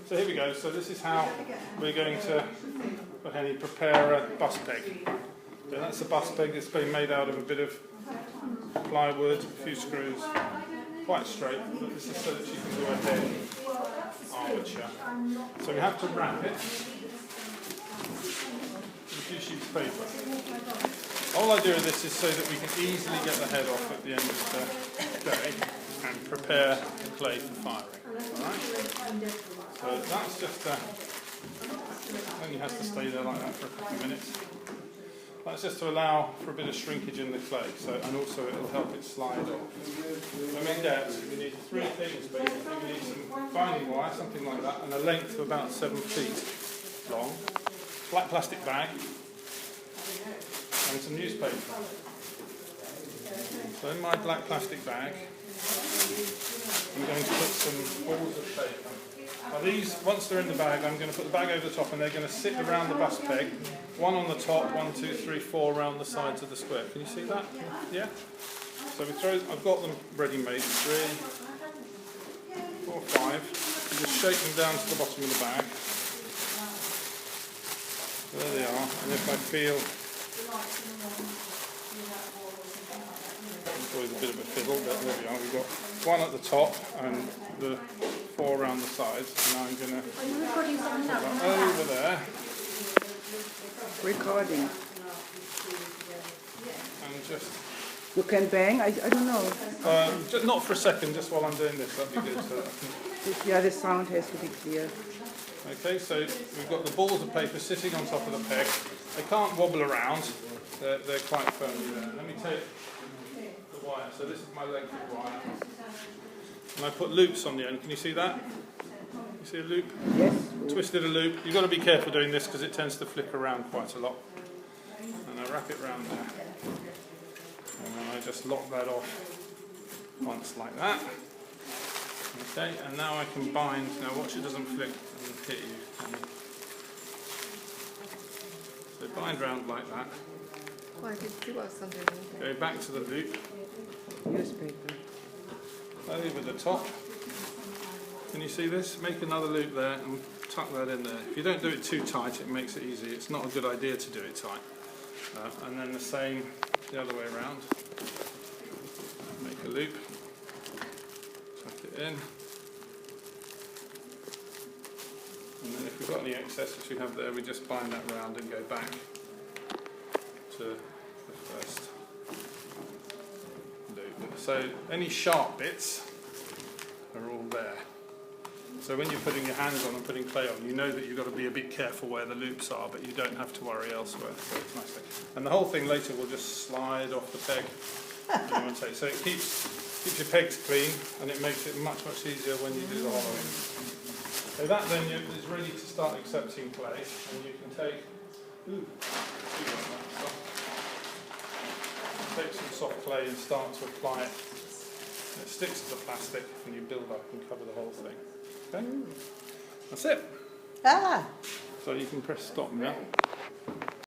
So here we go. So this is how we're going to prepare a bus peg. So that's a bus peg that's been made out of a bit of plywood, a few screws, quite straight. But this is so that you can do a head armature. So we have to wrap it with a few sheets of paper. The whole idea of this is so that we can easily get the head off at the end of the day and prepare the clay for firing. Alright? So that's just only has to stay there like that for a couple of minutes. That's just to allow for a bit of shrinkage in the clay, and also it will help it slide off. When we get, we need three things basically. We need some binding wire, something like that, and a length of about 7 feet long, black plastic bag, and some newspaper. So in my black plastic bag, I'm going to put some balls of paper. Now these, once they're in the bag, I'm going to put the bag over the top and they're going to sit around the bus peg, one on the top, 1, 2, 3, 4 around the sides of the square. Can you see that? Yeah? So we throw, I've got them ready made, 3, 4, 5. You just shake them down to the bottom of the bag. There they are, and if I feel, it's always a bit of a fiddle, but there we are, we've got one at the top and the 4 around the sides, and I'm going to put that over there. Recording. And just... You can bang? I don't know. Just not for a second, just while I'm doing this, that'd be good. So yeah, the sound has to be clear. Okay, so we've got the balls of paper sitting on top of the peg. They can't wobble around, they're quite firmly there. Let me take the wire, so this is my length of wire. And I put loops on the end, can you see that? You see a loop? Yes. Twisted a loop. You've got to be careful doing this because it tends to flick around quite a lot. And I wrap it around there. And then I just lock that off once like that. Okay, and now I can bind, now watch it doesn't flick and hit you. So bind round like that. Go back to the loop. Newspaper. Over the top. Can you see this? Make another loop there and tuck that in there. If you don't do it too tight, it makes it easy. It's not a good idea to do it tight. And then the same the other way around. Make a loop. Tuck it in. And then if we've got any excess which we have there, we just bind that round and go back to the first loop. So any sharp bits are all there. So when you're putting your hands on and putting clay on, you know that you've got to be a bit careful where the loops are, but you don't have to worry elsewhere. So it's nice. And the whole thing later will just slide off the peg. So it keeps your pegs clean, and it makes it much easier when you do the hollowing. So that then is ready to start accepting clay, and you can take some soft clay and start to apply it. It sticks to the plastic, and you build up and cover the whole thing. Okay, that's it. Ah. So you can press stop now.